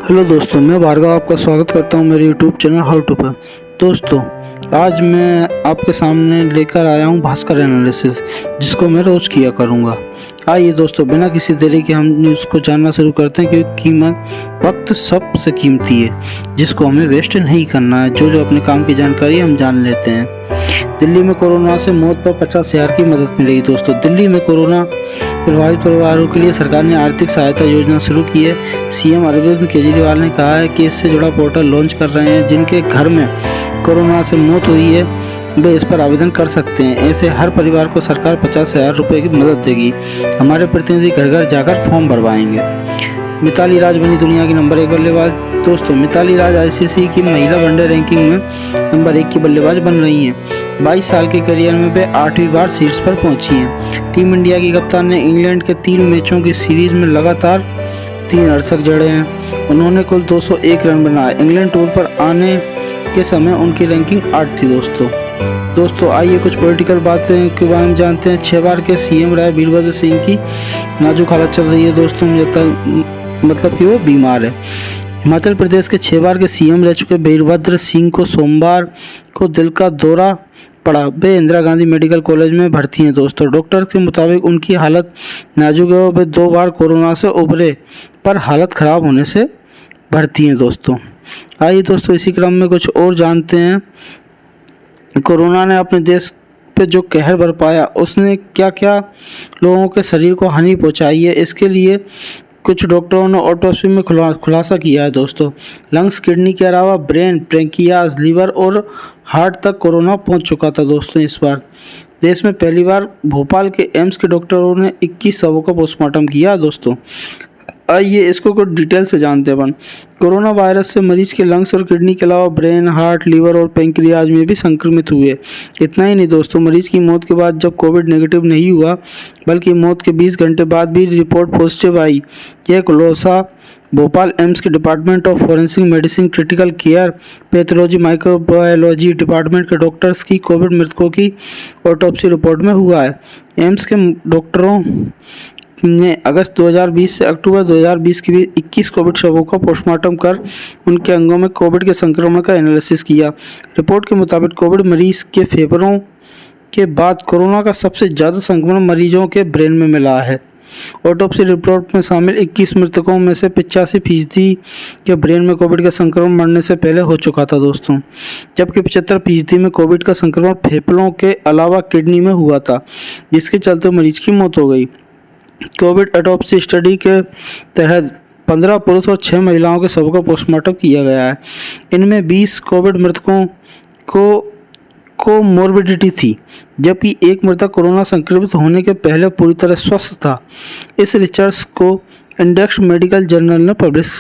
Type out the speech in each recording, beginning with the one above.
Hello दोस्तों, मैं भार्गव आपका स्वागत करता हूं मेरे यूट्यूब चैनल हाउ टू पर। दोस्तों, आज मैं आपके सामने लेकर आया हूं भास्कर एनालिसिस, जिसको मैं रोज़ किया करूंगा। आइए दोस्तों, बिना किसी देरी के हम न्यूज़ को जानना शुरू करते हैं, क्योंकि कीमत वक्त सबसे कीमती है, जिसको हमें वेस्ट नहीं करना है। जो अपने काम की जानकारी हम जान लेते हैं। दिल्ली में कोरोना से मौत पर 50,000 की मदद मिलेगी। दोस्तों, दिल्ली में कोरोना प्रभावित परिवारों के लिए सरकार ने आर्थिक सहायता योजना शुरू की है। सीएम अरविंद केजरीवाल ने कहा है कि इससे जुड़ा पोर्टल लॉन्च कर रहे हैं। जिनके घर में कोरोना से मौत हुई है वे इस पर आवेदन कर सकते हैं। ऐसे हर परिवार को सरकार 50,000 रुपये की मदद देगी। हमारे प्रतिनिधि घर घर जाकर फॉर्म भरवाएंगे। मिताली राज बनी दुनिया की नंबर 1 बल्लेबाज। दोस्तों, मिताली राज आईसीसी की महिला वनडे रैंकिंग में नंबर 1 की बल्लेबाज बन रही हैं। 22 साल के करियर में वे 8वीं बार शीर्ष पर पहुंची हैं। टीम इंडिया की कप्तान ने इंग्लैंड के 3 मैचों की सीरीज में लगातार 3 अरशक जड़े हैं। उन्होंने कुल 201 रन बनाए। इंग्लैंड टूर पर आने के समय उनकी रैंकिंग 8 थी। दोस्तों आइए कुछ पॉलिटिकल बातें के बारे में जानते हैं। 6 बार के सीएम रहे वीरभद्र सिंह की नाजुक हालत चल रही है। दोस्तों, मतलब कि वो बीमार है। हिमाचल प्रदेश के 6 बार के सीएम रह चुके वीरभद्र सिंह को सोमवार को दिल का दौरा पड़ा। वे इंदिरा गांधी मेडिकल कॉलेज में भर्ती हैं। दोस्तों, डॉक्टर के मुताबिक उनकी हालत नाजुक है। वे 2 बार कोरोना से उभरे पर हालत खराब होने से भर्ती हैं। दोस्तों आइए दोस्तों, इसी क्रम में कुछ और जानते हैं। कोरोना ने अपने देश पे जो कहर बरपाया, उसने क्या क्या लोगों के शरीर को हानि पहुंचाई है, इसके लिए कुछ डॉक्टरों ने ऑटोप्सी में खुलासा किया है। दोस्तों, लंग्स, किडनी के अलावा ब्रेन, पैंक्रियाज, लीवर और हार्ट तक कोरोना पहुंच चुका था। दोस्तों, इस बार देश में पहली बार भोपाल के एम्स के डॉक्टरों ने 21 शवों का पोस्टमार्टम किया। दोस्तों आइए इसको कुछ डिटेल से जानते हैं अपन। कोरोना वायरस से मरीज के लंग्स और किडनी के अलावा ब्रेन, हार्ट, लीवर और पैंक्रियाज में भी संक्रमित हुए। इतना ही नहीं दोस्तों, मरीज की मौत के बाद जब कोविड नेगेटिव नहीं हुआ, बल्कि मौत के 20 घंटे बाद भी रिपोर्ट पॉजिटिव आई। यह खुलासा भोपाल एम्स के department of forensic medicine, critical care, pathology, microbiology department के डॉक्टर्स की कोविड मृतकों की ऑटोप्सी रिपोर्ट में हुआ है। एम्स के डॉक्टरों ने अगस्त 2020 से अक्टूबर 2020 के बीच 21 कोविड शवों का पोस्टमार्टम कर उनके अंगों में कोविड के संक्रमण का एनालिसिस किया। रिपोर्ट के मुताबिक कोविड मरीज के फेफड़ों के बाद कोरोना का सबसे ज़्यादा संक्रमण मरीजों के ब्रेन में मिला है। ऑटोप्सी रिपोर्ट में शामिल 21 मृतकों में से 85% के ब्रेन में कोविड का संक्रमण मरने से पहले हो चुका था। दोस्तों, जबकि 75% में कोविड का संक्रमण फेफड़ों के अलावा किडनी में हुआ था, जिसके चलते मरीज की मौत हो गई। कोविड ऑटोप्सी स्टडी के तहत 15 पुरुष और 6 महिलाओं के शवों का पोस्टमार्टम किया गया है। इनमें 20 कोविड मृतकों को मोर्बिडिटी थी, जबकि एक मृतक कोरोना संक्रमित होने के पहले पूरी तरह स्वस्थ था। इस रिसर्च को इंडेक्स मेडिकल जर्नल ने पब्लिश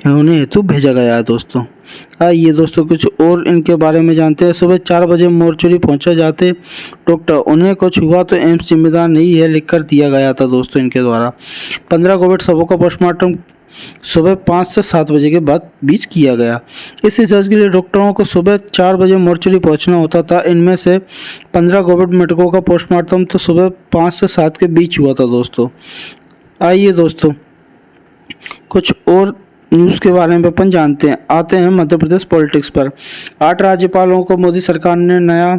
होने हेतु भेजा गया है। दोस्तों आइए दोस्तों कुछ और इनके बारे में जानते हैं। सुबह 4 बजे मोर्चरी पहुंचा जाते डॉक्टर, उन्हें कुछ हुआ तो एम्स जिम्मेदार नहीं है, लिखकर दिया गया था। दोस्तों इनके द्वारा 15 कोविड शवों का पोस्टमार्टम सुबह 5 से 7 बजे के बाद बीच किया गया। इस रिसर्च के लिए डॉक्टरों को सुबह 4 बजे मोर्चरी पहुंचना होता था। इनमें से 15 कोविड मृतकों का पोस्टमार्टम तो सुबह 5 से 7 के बीच हुआ था। दोस्तों आइए दोस्तों कुछ और न्यूज़ के बारे में अपन जानते हैं। आते हैं मध्य प्रदेश पॉलिटिक्स पर। 8 राज्यपालों को मोदी सरकार ने नया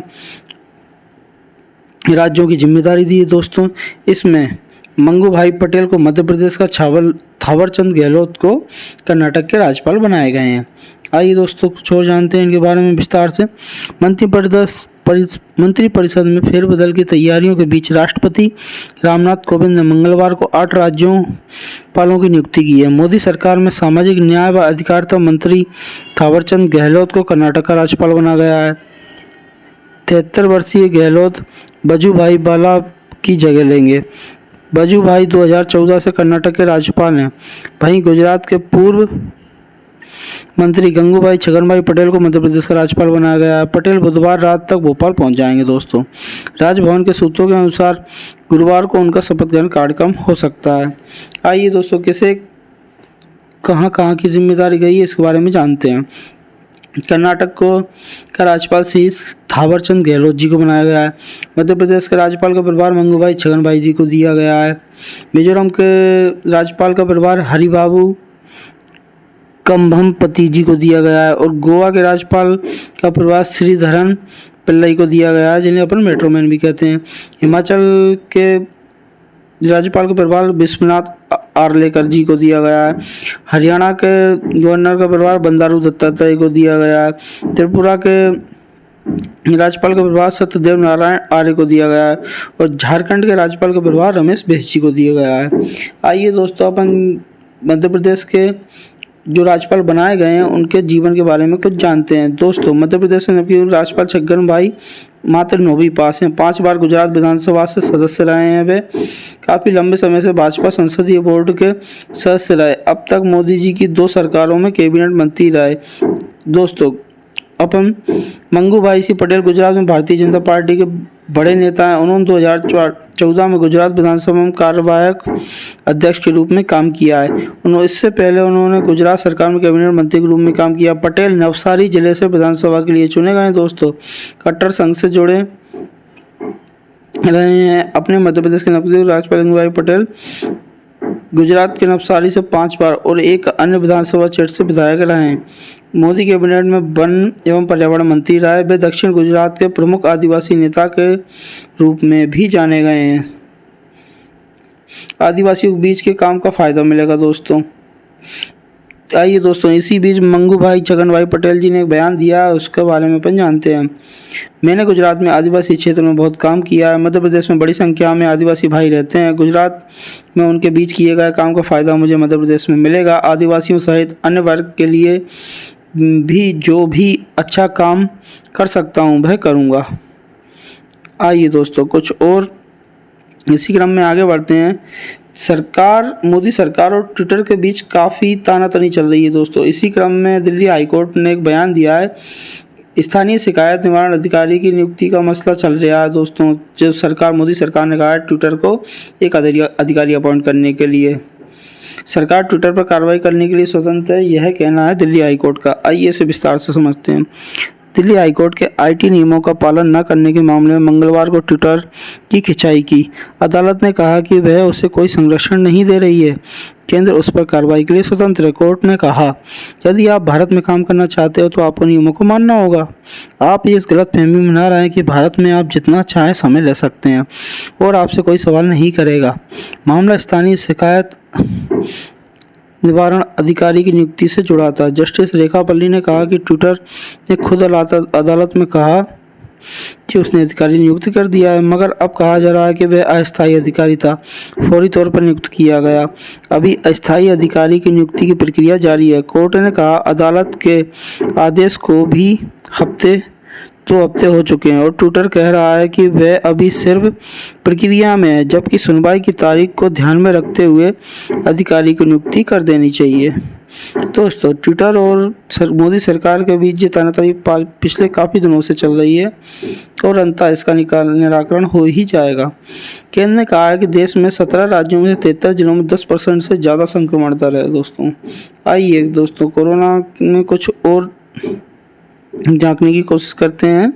राज्यों की जिम्मेदारी दी है। दोस्तों इसमें मंगू भाई पटेल को मध्य प्रदेश का, थावरचंद गहलोत को कर्नाटक के राज्यपाल बनाए गए हैं। आइए दोस्तों कुछ और जानते हैं इनके बारे में विस्तार से। मंत्रिपरिषद में फेरबदल की तैयारियों के बीच राष्ट्रपति रामनाथ कोविंद ने मंगलवार को 8 राज्यपालों की नियुक्ति की है। मोदी सरकार में सामाजिक न्याय व अधिकारिता मंत्री थावरचंद गहलोत को कर्नाटक का राज्यपाल बनाया गया है। 73 वर्षीय गहलोत बजूभाई वाला की जगह लेंगे। बजूभाई 2014 से कर्नाटक के राज्यपाल हैं। वहीं गुजरात के पूर्व मंत्री गंगूभाई छगनभाई पटेल को मध्य प्रदेश का राज्यपाल बनाया गया है। पटेल बुधवार रात तक भोपाल पहुंच जाएंगे। दोस्तों राजभवन के सूत्रों के अनुसार गुरुवार को उनका शपथ ग्रहण कार्यक्रम हो सकता है। आइए दोस्तों किसे कहां की जिम्मेदारी गई है इसके बारे में जानते हैं। कर्नाटक का राज्यपाल श्री थावरचंद गहलोत जी को बनाया गया है। मध्य प्रदेश के राज्यपाल का प्रभार मंगूभाई छगनभाई जी को दिया गया है। मिजोरम के राज्यपाल का प्रभार हरिबाबू कंभमपति जी को दिया गया है और गोवा के राज्यपाल का प्रभार श्रीधरन पिल्लई को दिया गया है, जिन्हें अपन मेट्रोमैन भी कहते हैं। हिमाचल के राज्यपाल का प्रभार विश्वनाथ आर्लेकर जी को दिया गया है। हरियाणा के गवर्नर का प्रभार बंडारू दत्तात्रेय को दिया गया है। त्रिपुरा के राज्यपाल का प्रभार सत्यदेव नारायण आर्य को दिया गया है और झारखंड के राज्यपाल का प्रभार रमेश बैस जी को दिया गया है। आइए दोस्तों, अपन मध्य प्रदेश के जो राज्यपाल बनाए गए हैं उनके जीवन के बारे में कुछ जानते हैं। दोस्तों, मध्य प्रदेश में राज्यपाल छगन भाई मात्र 9वीं पास हैं। 5 बार गुजरात विधानसभा से सदस्य रहे हैं। वे काफ़ी लंबे समय से भाजपा संसदीय बोर्ड के सदस्य रहे। अब तक मोदी जी की 2 सरकारों में कैबिनेट मंत्री रहे। दोस्तों, अपन मंगू भाई सी पटेल गुजरात में भारतीय जनता पार्टी के बड़े नेता हैं। उन्होंने 2014 में गुजरात विधानसभा में कार्यवाहक अध्यक्ष के रूप में काम किया है। इससे पहले उन्होंने गुजरात सरकार में कैबिनेट मंत्री के रूप में काम किया। पटेल नवसारी जिले से विधानसभा के लिए चुने गए हैं। दोस्तों, कट्टर संघ से जुड़े रहे हैं। अपने मध्य प्रदेश के नवनियुक्त राज्यपाल मंगू भाई पटेल गुजरात के नवसारी से 5 बार और एक अन्य विधानसभा क्षेत्र से विधायक रहे हैं। मोदी कैबिनेट में वन एवं पर्यावरण मंत्री रहे। वे दक्षिण गुजरात के प्रमुख आदिवासी नेता के रूप में भी जाने गए हैं। आदिवासियों के बीच के काम का फायदा मिलेगा। दोस्तों, आइए दोस्तों, इसी बीच मंगू भाई छगन भाई पटेल जी ने एक बयान दिया है, उसके बारे में अपन जानते हैं। मैंने गुजरात में आदिवासी क्षेत्र में बहुत काम किया है। मध्य प्रदेश में बड़ी संख्या में आदिवासी भाई रहते हैं। गुजरात में उनके बीच किए गए काम का फायदा मुझे मध्य प्रदेश में मिलेगा। आदिवासियों सहित अन्य वर्ग के लिए भी जो भी अच्छा काम कर सकता हूँ वह करूँगा। आइए दोस्तों, कुछ और इसी क्रम में आगे बढ़ते हैं। मोदी सरकार और ट्विटर के बीच काफ़ी तानातनी चल रही है। दोस्तों, इसी क्रम में दिल्ली हाईकोर्ट ने एक बयान दिया है। स्थानीय शिकायत निवारण अधिकारी की नियुक्ति का मसला चल रहा है। दोस्तों, जो मोदी सरकार ने कहा है ट्विटर को एक अधिकारी अपॉइंट करने के लिए। सरकार ट्विटर पर कार्रवाई करने के लिए स्वतंत्र है, यह कहना है दिल्ली हाईकोर्ट का। आइए इसे विस्तार से समझते हैं। दिल्ली हाईकोर्ट के आईटी नियमों का पालन न करने के मामले में मंगलवार को ट्विटर की खिंचाई की। अदालत ने कहा कि वह उसे कोई संरक्षण नहीं दे रही है। केंद्र उस पर कार्रवाई के लिए स्वतंत्र है। कोर्ट ने कहा, यदि आप भारत में काम करना चाहते हो तो आपको नियमों को मानना होगा। आप इस गलतफहमी में न रहें कि भारत में आप जितना चाहें समय ले सकते हैं और आपसे कोई सवाल नहीं करेगा। मामला स्थानीय शिकायत निवारण अधिकारी की नियुक्ति से जुड़ा था। जस्टिस रेखा पल्ली ने कहा कि ट्विटर ने खुद अदालत में कहा कि उसने अधिकारी नियुक्त कर दिया है, मगर अब कहा जा रहा है कि वह अस्थायी अधिकारी था, फौरी तौर पर नियुक्त किया गया। अभी अस्थायी अधिकारी की नियुक्ति की प्रक्रिया जारी है। कोर्ट ने कहा, अदालत के आदेश को भी 2 हफ्ते हो चुके हैं और ट्विटर कह रहा है कि वह अभी सिर्फ प्रक्रिया में है, जबकि सुनवाई की तारीख को ध्यान में रखते हुए अधिकारी की नियुक्ति कर देनी चाहिए। दोस्तों, ट्विटर और मोदी सरकार के बीच ये तानातनी पिछले काफ़ी दिनों से चल रही है और अंततः इसका निराकरण हो ही जाएगा। केंद्र ने कहा है कि देश में 17 राज्यों में 73 जिलों में 10% से ज़्यादा संक्रमण दर है। दोस्तों, आइए दोस्तों, कोरोना में कुछ और जानने की कोशिश करते हैं।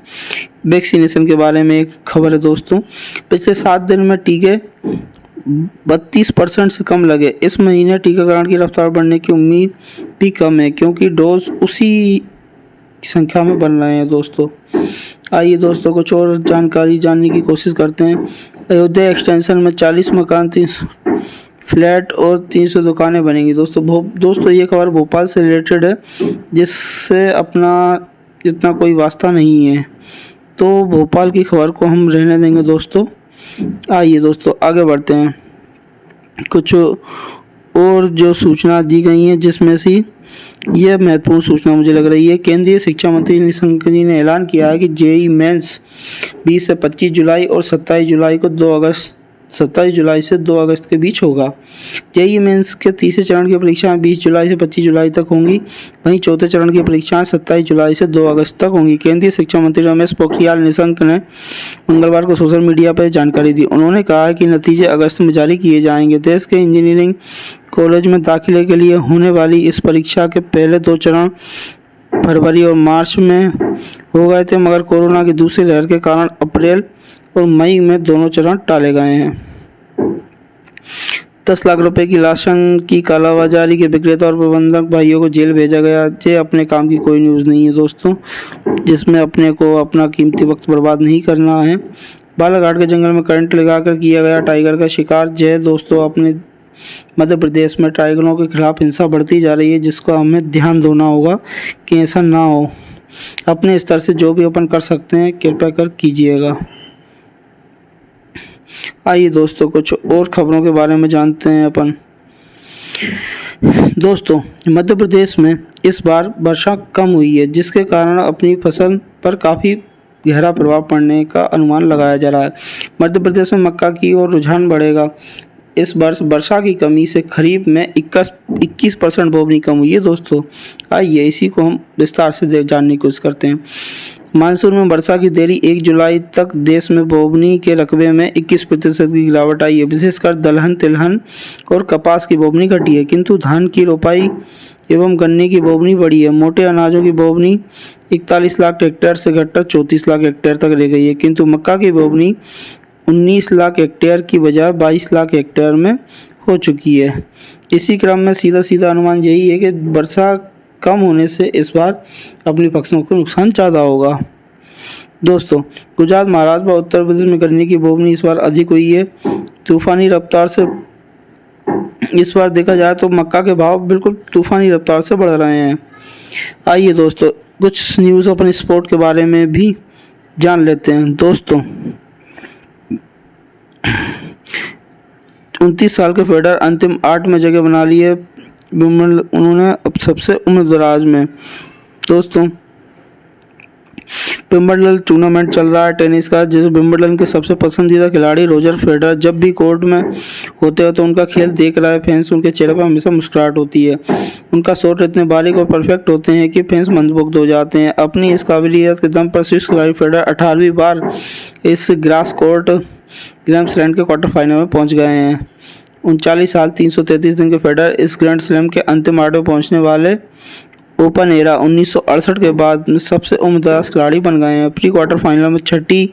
वैक्सीनेशन के बारे में एक खबर है। दोस्तों, पिछले 7 दिन में टीके 32% से कम लगे। इस महीने टीकाकरण की रफ्तार बढ़ने की उम्मीद भी कम है, क्योंकि डोज उसी संख्या में बन रहे हैं। दोस्तों, आइए दोस्तों, कुछ और जानकारी जानने की कोशिश करते हैं। अयोध्या एक्सटेंशन में 40 मकान, 3 फ्लैट और 300 दुकानें बनेंगी। दोस्तों, ये खबर भोपाल से रिलेटेड है, जिससे अपना इतना कोई वास्ता नहीं है, तो भोपाल की खबर को हम रहने देंगे। दोस्तों, आइए दोस्तों, आगे बढ़ते हैं। कुछ और जो सूचना दी गई हैं, जिसमें से यह महत्वपूर्ण सूचना मुझे लग रही है। केंद्रीय शिक्षा मंत्री निशंक जी ने ऐलान किया है कि जेईई मेंस 20 से 25 जुलाई और 27 जुलाई से 2 अगस्त के बीच होगा। जेईई मेंस के तीसरे चरण की परीक्षाएं 20 जुलाई से 25 जुलाई तक होंगी। वहीं चौथे चरण की परीक्षाएं 27 जुलाई से 2 अगस्त तक होंगी। केंद्रीय शिक्षा मंत्री रमेश पोखरियाल निशंक ने मंगलवार को सोशल मीडिया पर जानकारी दी। उन्होंने कहा कि नतीजे अगस्त में जारी किए जाएंगे। देश के इंजीनियरिंग कॉलेज में दाखिले के लिए होने वाली इस परीक्षा के पहले 2 चरण फरवरी और मार्च में हो गए थे, मगर कोरोना की दूसरी लहर के कारण अप्रैल और मई में दोनों चरण टाले गए हैं। 10 लाख रुपए की लाशन की कालाबाजारी के विक्रेता और प्रबंधक भाइयों को जेल भेजा गया। ये अपने काम की कोई न्यूज़ नहीं है दोस्तों, जिसमें अपने को अपना कीमती वक्त बर्बाद नहीं करना है। बालाघाट के जंगल में करंट लगाकर किया गया टाइगर का शिकार। जय दोस्तों, अपने मध्य प्रदेश में टाइगरों के खिलाफ हिंसा बढ़ती जा रही है, जिसको हमें ध्यान देना होगा कि ऐसा ना हो। अपने स्तर से जो भी अपन कर सकते हैं कृपया कर कीजिएगा। आइए दोस्तों, कुछ और खबरों के बारे में जानते हैं अपन। दोस्तों, मध्य प्रदेश में इस बार वर्षा कम हुई है, जिसके कारण अपनी फसल पर काफ़ी गहरा प्रभाव पड़ने का अनुमान लगाया जा रहा है। मध्य प्रदेश में मक्का की ओर रुझान बढ़ेगा। इस वर्ष वर्षा की कमी से खरीफ में 21% बोवनी कम हुई है दोस्तों। आइए इसी को हम विस्तार से जानने की कोशिश करते हैं। मानसून में वर्षा की देरी 1 जुलाई तक देश में बोवनी के रकबे में 21% की गिरावट आई है। विशेषकर दलहन, तिलहन और कपास की बोवनी घटी है, किंतु धान की रोपाई एवं गन्ने की बोवनी बढ़ी है। मोटे अनाजों की बोवनी 41 लाख हेक्टेयर से घटकर 34 लाख हेक्टेयर तक रह गई है, किंतु मक्का की बोवनी 19 लाख हेक्टेयर की बजाय 22 लाख हेक्टेयर में हो चुकी है। इसी क्रम में सीधा अनुमान यही है कि वर्षा कम होने से इस बार अपनी फसलों को नुकसान ज़्यादा होगा। दोस्तों, गुजरात, महाराष्ट्र व उत्तर प्रदेश में गन्ने की बोवनी इस बार अधिक हुई है। तूफानी रफ्तार से इस बार देखा जाए तो मक्का के भाव बिल्कुल तूफानी रफ्तार से बढ़ रहे हैं। आइए दोस्तों, कुछ न्यूज़ अपन स्पोर्ट के बारे में भी जान लेते हैं। दोस्तों, 29 साल के फेडरर अंतिम 8 में जगह बना ली है। उन्होंने अब सबसे उम्रदराज में। दोस्तों, विंबलडन टूर्नामेंट चल रहा है टेनिस का, जिस विंबलडन के सबसे पसंदीदा खिलाड़ी रोजर फेडरर जब भी कोर्ट में होते हैं तो उनका खेल देख रहा है फैंस उनके चेहरे पर हमेशा मुस्कुराहट होती है। उनका शॉट इतने बारीक और परफेक्ट होते हैं कि फैंस मंत्रमुग्ध हो जाते हैं। अपनी इस काबिलियत के दम पर स्विस खिलाड़ी फेडरर 18वीं बार इस ग्रास कोर्ट ग्रैंड स्लैम के क्वार्टर फाइनल में पहुंच गए हैं। 39 साल 333 दिन के फेडरर इस ग्रैंड स्लैम के अंतिम 8 में पहुंचने वाले ओपन एरा 1968 के बाद में सबसे उम्रदराज खिलाड़ी बन गए हैं। प्री क्वार्टर फाइनल में 6ठी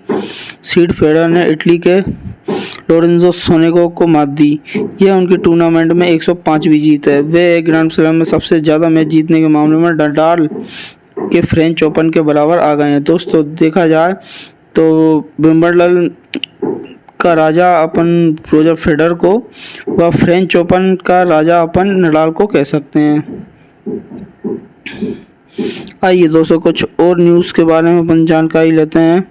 सीड फेडरर ने इटली के लोरेंजो सोनेगो को मात दी। यह उनकी टूर्नामेंट में 105वीं जीत है। वे ग्रैंड स्लैम में सबसे ज़्यादा मैच जीतने के मामले में नडाल के फ्रेंच ओपन के बराबर आ गए हैं। दोस्तों, देखा जाए तो विंबलडन का राजा अपन रोजर फेडरर को व फ्रेंच ओपन का राजा अपन नडाल को कह सकते हैं। आइए दोस्तों, कुछ और न्यूज़ के बारे में अपन जानकारी लेते हैं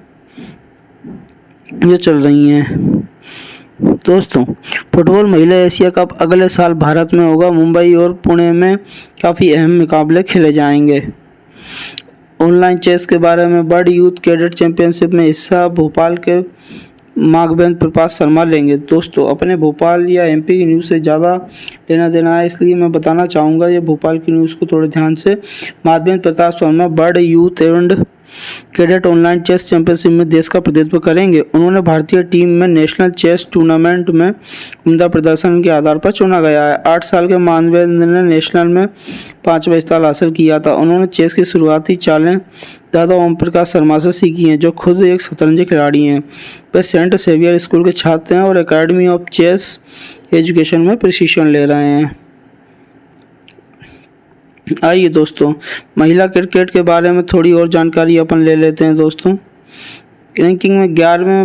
जो चल रही हैं। दोस्तों, फुटबॉल महिला एशिया कप अगले साल भारत में होगा। मुंबई और पुणे में काफ़ी अहम मुकाबले खेले जाएंगे। ऑनलाइन चेस के बारे में वर्ल्ड यूथ कैडेट चैंपियनशिप में हिस्सा भोपाल के माघवेंद्र प्रकाश शर्मा लेंगे। दोस्तों, अपने भोपाल या एमपी की न्यूज़ से ज़्यादा लेना देना है, इसलिए मैं बताना चाहूँगा ये भोपाल की न्यूज़ को थोड़े ध्यान से। Maghvendra Prakash Sharma world youth and cadet online chess championship में देश का प्रतिनिधित्व करेंगे। उन्होंने भारतीय टीम में नेशनल चेस टूर्नामेंट में उम्दा प्रदर्शन के आधार पर चुना गया है। 8 साल के मानवेंद्र ने नेशनल में 5वां स्थान हासिल किया था। उन्होंने चेस की शुरुआती चालें दादा ओम प्रकाश शर्मा से सीखी हैं, जो खुद एक शतरंज खिलाड़ी हैं। वे सेंट सेवियर स्कूल के छात्र हैं और एकेडमी ऑफ चेस एजुकेशन में प्रशिक्षण ले रहे हैं। आइए दोस्तों, महिला क्रिकेट के बारे में थोड़ी और जानकारी अपन ले लेते हैं। दोस्तों, रैंकिंग में 11वें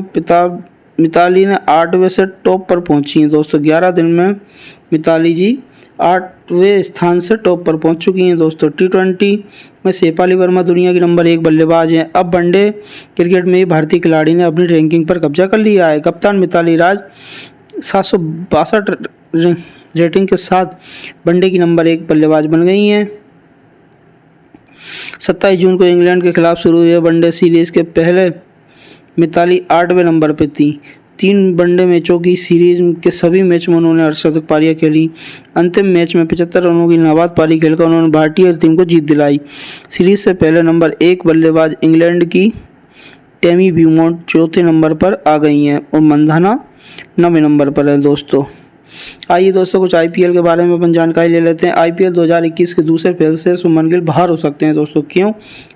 मिताली ने 8वें से टॉप पर पहुंची हैं। दोस्तों, 11 दिन में मिताली जी 8वें स्थान से टॉप पर पहुंच चुकी हैं। दोस्तों, T20 में शेफाली वर्मा दुनिया की नंबर 1 बल्लेबाज हैं। अब वनडे क्रिकेट में भारतीय खिलाड़ी ने अपनी रैंकिंग पर कब्जा कर लिया है। कप्तान मिताली राज 762 रेटिंग के साथ वनडे की नंबर 1 बल्लेबाज बन गई हैं। 27 जून को इंग्लैंड के खिलाफ शुरू हुए वनडे सीरीज के पहले मिताली 8वें नंबर पर थी। 3 वनडे मैचों की सीरीज के सभी मैच में उन्होंने अर्धशतक पारियां खेली। अंतिम मैच में 75 रनों की नाबाद पारी खेलकर उन्होंने भारतीय टीम को जीत दिलाई। सीरीज से पहले नंबर 1 बल्लेबाज इंग्लैंड की टेमी ब्यूमॉन्ट 4थे नंबर पर आ गई हैं और मंधाना 9वें नंबर पर है। दोस्तों, आइए दोस्तों कुछ आईपीएल के बारे में अपन जानकारी ले लेते हैं। आईपीएल 2021 के दूसरे फेज से शुभमन गिल बाहर हो सकते हैं दोस्तों, क्यों?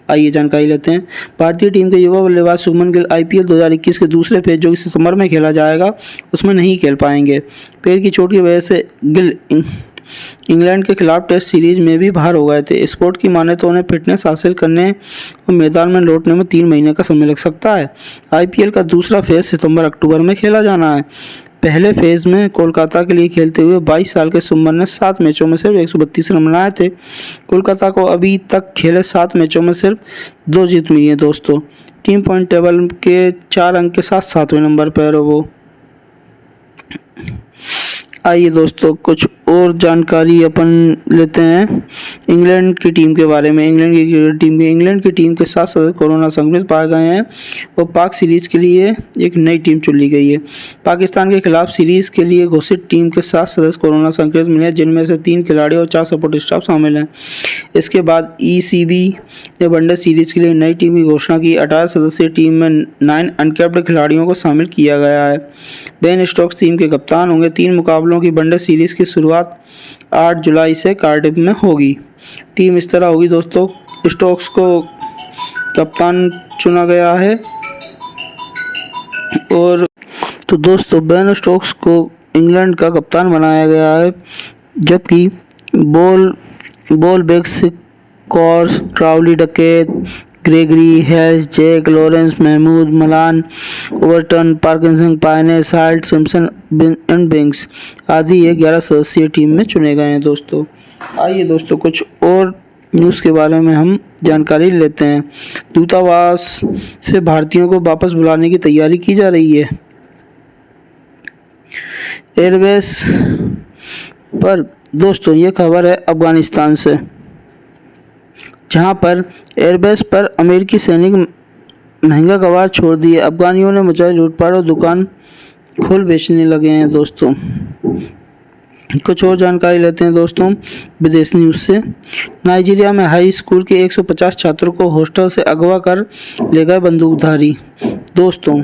आइए जानकारी लेते हैं। भारतीय टीम के युवा बल्लेबाज शुभमन गिल आईपीएल 2021 के दूसरे फेज जो कि सितंबर में खेला जाएगा उसमें नहीं खेल पाएंगे। पैर की चोट की वजह से गिल इंग्लैंड के खिलाफ टेस्ट सीरीज में भी बाहर हो गए थे। स्पोर्ट की माने तो उन्हें फिटनेस हासिल करने और मैदान में लौटने में 3 महीने का समय लग सकता है। आईपीएल का दूसरा फेज सितंबर-अक्टूबर में खेला जाना है। पहले फेज में कोलकाता के लिए खेलते हुए 22 साल के शुभमन ने 7 मैचों में सिर्फ 132 रन बनाए थे। कोलकाता को अभी तक खेले 7 मैचों में सिर्फ 2 जीत मिली है दोस्तों। टीम पॉइंट टेबल के 4 अंक के साथ 7वें नंबर पर है वो। आइए दोस्तों कुछ और जानकारी अपन लेते हैं इंग्लैंड की टीम के बारे में। इंग्लैंड की टीम के 7 सदस्य कोरोना संक्रमित पाए गए हैं और पाक सीरीज के लिए एक नई टीम चुन ली गई है। पाकिस्तान के खिलाफ सीरीज के लिए घोषित टीम के 7 सदस्य कोरोना संक्रमित मिले हैं, जिनमें से 3 खिलाड़ी और 4 सपोर्ट स्टाफ शामिल हैं। इसके बाद ईसीबी ने वनडे सीरीज के लिए नई टीम की घोषणा की। 18 सदस्यीय टीम में 9 अनकैप्ड खिलाड़ियों को शामिल किया गया है। बेन स्टोक्स टीम के कप्तान होंगे। 3 मुकाबलों की वनडे सीरीज की शुरुआत 8 जुलाई से कार्डिफ में होगी। टीम इस तरह होगी दोस्तों। स्टोक्स को कप्तान चुना गया है और तो दोस्तों बेन स्टोक्स को इंग्लैंड का कप्तान बनाया गया है, जबकि Ball Bess, Cox, Crawley, Duckett, Gregory, Hales, Jack, Lawrence, Mahmood, Malan, Overton, Parkinson, Payne, Salt, Simpson and Billings आदि ये 11 सदस्यीय टीम में चुने गए हैं दोस्तों। आइए दोस्तों कुछ और न्यूज़ के बारे में हम जानकारी लेते हैं। दूतावास से भारतीयों को वापस बुलाने की तैयारी की जा रही है। एयरबेस पर दोस्तों ये खबर है अफगानिस्तान से, जहां पर एयरबेस पर अमेरिकी सैनिक महंगा कबाड़ छोड़ दिए। अफगानियों ने मचाई लूटपाट और दुकान खोल बेचने लगे हैं दोस्तों। कुछ और जानकारी लेते हैं दोस्तों विदेश न्यूज़ से। नाइजीरिया में हाई स्कूल के 150 छात्रों को हॉस्टल से अगवा कर ले गए बंदूकधारी। दोस्तों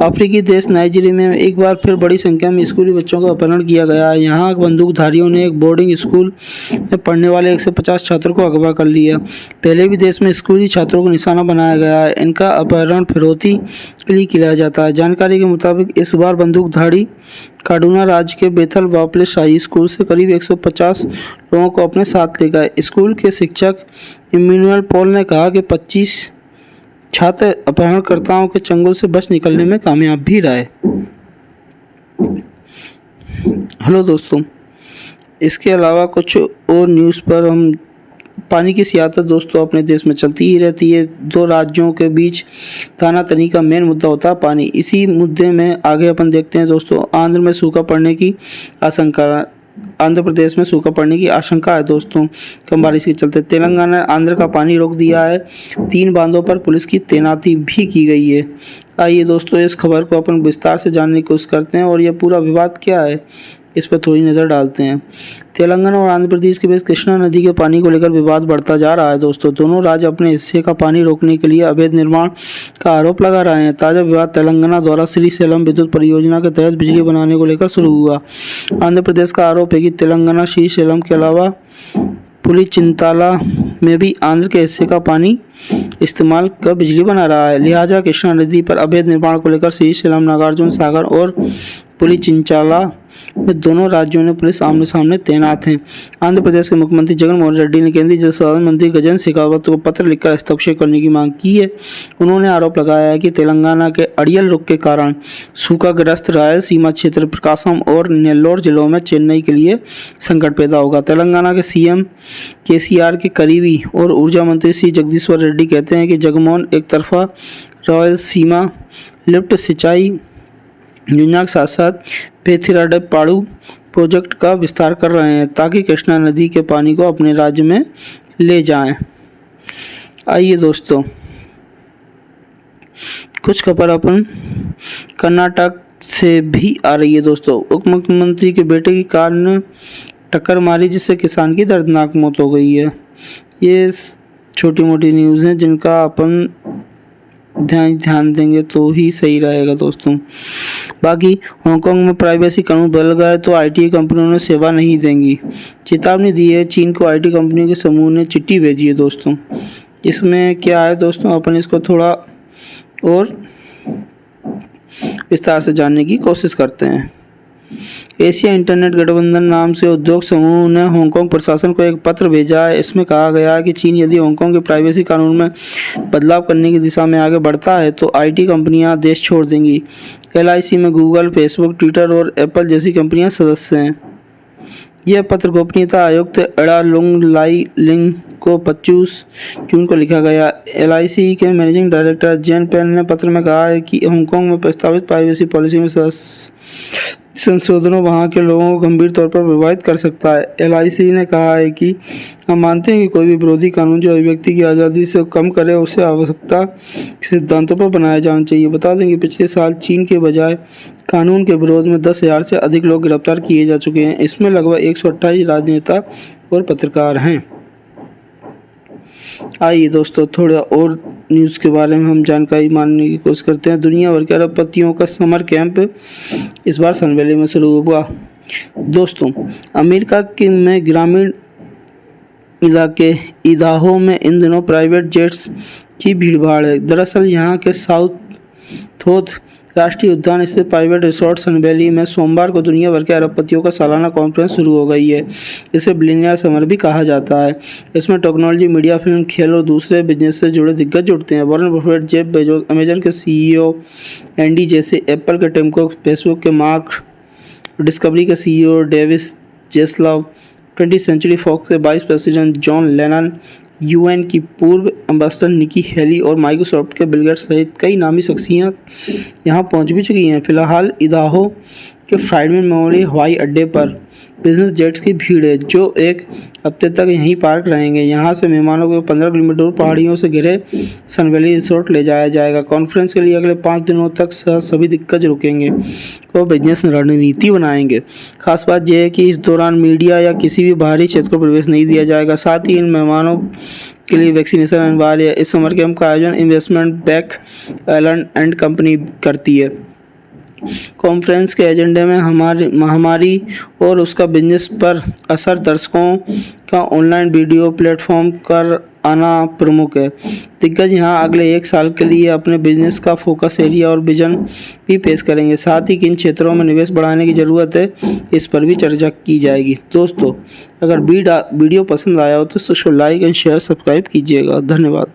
अफ्रीकी देश नाइजीरिया में एक बार फिर बड़ी संख्या में स्कूली बच्चों का अपहरण किया गया है। यहाँ बंदूकधारियों ने एक बोर्डिंग स्कूल में पढ़ने वाले 150 छात्रों को अगवा कर लिया। पहले भी देश में स्कूली छात्रों को निशाना बनाया गया है। इनका अपहरण फिरौती के लिए किया जाता है। जानकारी के मुताबिक इस बार बंदूकधारी काडूना राज्य के बेथल वापलिस हाई स्कूल से करीब 150 लोगों को अपने साथ ले गए। स्कूल के शिक्षक इमैनुअल पॉल ने कहा कि 25 छात्र अपहरणकर्ताओं के चंगुल से बच निकलने में कामयाब भी रहे। हेलो दोस्तों, इसके अलावा कुछ और न्यूज़ पर हम पानी की सियासत दोस्तों अपने देश में चलती ही रहती है। 2 राज्यों के बीच तानातनी का मेन मुद्दा होता है पानी। इसी मुद्दे में आगे अपन देखते हैं दोस्तों। आंध्र प्रदेश में सूखा पड़ने की आशंका है दोस्तों, कम बारिश के चलते। तेलंगाना ने आंध्र का पानी रोक दिया है। 3 बांधों पर पुलिस की तैनाती भी की गई है। आइए दोस्तों इस खबर को अपन विस्तार से जानने की कोशिश करते हैं और यह पूरा विवाद क्या है इस पर थोड़ी नज़र डालते हैं। तेलंगाना और आंध्र प्रदेश के बीच कृष्णा नदी के पानी को लेकर विवाद बढ़ता जा रहा है दोस्तों। दोनों राज्य अपने हिस्से का पानी रोकने के लिए अवैध निर्माण का आरोप लगा रहे हैं। ताज़ा विवाद तेलंगाना द्वारा श्रीशैलम विद्युत परियोजना के तहत बिजली बनाने को लेकर शुरू हुआ। आंध्र प्रदेश का आरोप है कि तेलंगाना श्रीशैलम के अलावा पुलिचिंताला में भी आंध्र के हिस्से का पानी इस्तेमाल कर बिजली बना रहा है। लिहाजा कृष्णा नदी पर अवैध निर्माण को लेकर श्रीशैलम, नागार्जुन सागर और पुलिचिंचाला में दोनों राज्यों में पुलिस आमने सामने तैनात हैं। आंध्र प्रदेश के मुख्यमंत्री जगन मोहन रेड्डी ने केंद्रीय जल संसाधन मंत्री गजेंद्र शेखावत को पत्र लिखकर हस्तक्षेप करने की मांग की है। उन्होंने आरोप लगाया है कि तेलंगाना के अड़ियल रुख के कारण सूखाग्रस्त रायलसीमा क्षेत्र, प्रकाशम और नेल्लोर जिलों में चेन्नई के लिए संकट पैदा होगा। तेलंगाना के सीएम केसीआर के करीबी और ऊर्जा मंत्री श्री जगदीश्वर रेड्डी कहते हैं कि जगनमोहन एक तरफा रायलसीमा लिफ्ट सिंचाई योजना के साथ साथ पेथिराडप्पाड़ू प्रोजेक्ट का विस्तार कर रहे हैं ताकि कृष्णा नदी के पानी को अपने राज्य में ले जाएं। आइए दोस्तों कुछ खबर अपन कर्नाटक से भी आ रही है दोस्तों। उप मुख्यमंत्री के बेटे की कार ने टक्कर मारी जिससे किसान की दर्दनाक मौत हो गई है। ये छोटी मोटी न्यूज़ हैं जिनका अपन ध्यान देंगे तो ही सही रहेगा दोस्तों। बाकी हांगकांग में प्राइवेसी कानून बदल गए तो आईटी कंपनियों ने सेवा नहीं देंगी, चेतावनी दी है। चीन को आईटी कंपनियों के समूह ने चिट्ठी भेजी है दोस्तों। इसमें क्या है दोस्तों, अपन इसको थोड़ा और विस्तार से जानने की कोशिश करते हैं। एशिया इंटरनेट गठबंधन नाम से उद्योग समूह ने हांगकांग प्रशासन को एक पत्र भेजा है। इसमें कहा गया है कि चीन यदि हांगकांग के प्राइवेसी कानून में बदलाव करने की दिशा में आगे बढ़ता है तो आईटी कंपनियां देश छोड़ देंगी। LIC में गूगल, फेसबुक, ट्विटर और एप्पल जैसी कंपनियां सदस्य हैं। यह पत्र गोपनीयता आयुक्त एडा लुंग लाई लिंग को 25 जून को लिखा गया। LIC के मैनेजिंग डायरेक्टर जेन पेन ने पत्र में कहा है कि हांगकांग में प्रस्तावित प्राइवेसी पॉलिसी में संशोधनों वहां के लोगों को गंभीर तौर पर प्रभावित कर सकता है। LIC ने कहा है कि हम मानते हैं कि कोई भी विरोधी कानून जो अभिव्यक्ति की आज़ादी से कम करे उसे आवश्यकता सिद्धांतों पर बनाया जाना चाहिए। बता दें कि पिछले साल चीन के बजाय कानून के विरोध में 10,000 से अधिक लोग गिरफ्तार किए जा चुके हैं। इसमें लगभग 128 राजनेता और पत्रकार हैं। आइए दोस्तों थोड़ा और न्यूज़ के बारे में हम जानकारी मानने की कोशिश करते हैं। दुनिया भर के अरबपतियों का समर कैंप इस बार सन वैली में शुरू हुआ। दोस्तों अमेरिका के में ग्रामीण इलाके इदाहो में इन दिनों प्राइवेट जेट्स की भीड़भाड़ है। दरअसल यहाँ के साउथ थोथ राष्ट्रीय उद्यान स्थित प्राइवेट रिसोर्ट सन वैली में सोमवार को दुनिया भर के अरबपतियों का सालाना कॉन्फ्रेंस शुरू हो गई है। इसे बिलियनियर समर भी कहा जाता है। इसमें टेक्नोलॉजी, मीडिया, फिल्म, खेल और दूसरे बिजनेस से जुड़े दिग्गज जुड़ते हैं। Warren Buffett, Jeff Bezos, Amazon के CEO एंडी जेसी, एप्पल के टिम कुक, फेसबुक के मार्क, डिस्कवरी के CEO David Zaslav, 20th century Fox के vice president John Lennon, UN की पूर्व एम्बेसडर निकी हेली और माइक्रोसॉफ्ट के बिल गेट्स सहित कई नामी शख्सियत यहां पहुंच भी चुकी हैं। फिलहाल इदाहो के फ्राइडमैन मेमोरियल हवाई अड्डे पर बिजनेस जेट्स की भीड़ है जो एक हफ्ते तक यहीं पार्क रहेंगे। यहां से मेहमानों को 15 किलोमीटर दूर पहाड़ियों से घिरे सन वैली रिसोर्ट ले जाया जाएगा। कॉन्फ्रेंस के लिए अगले 5 दिनों तक सभी दिग्गज रुकेंगे और बिजनेस रणनीति बनाएंगे। खास बात यह है कि इस दौरान मीडिया या किसी भी बाहरी क्षेत्र को प्रवेश नहीं दिया जाएगा। साथ ही इन मेहमानों के लिए वैक्सीनेशन अनिवार्य है। इस समर कैंप का आयोजन investment bank Allen and company करती है। कॉन्फ्रेंस के एजेंडे में महामारी और उसका बिजनेस पर असर, दर्शकों का ऑनलाइन वीडियो प्लेटफॉर्म कर आना प्रमुख है। दिग्गज यहां अगले 1 साल के लिए अपने बिजनेस का फोकस एरिया और विजन भी पेश करेंगे। साथ ही किन क्षेत्रों में निवेश बढ़ाने की ज़रूरत है इस पर भी चर्चा की जाएगी। दोस्तों अगर वीडियो पसंद आया हो तो इसको लाइक एंड शेयर सब्सक्राइब कीजिएगा। धन्यवाद।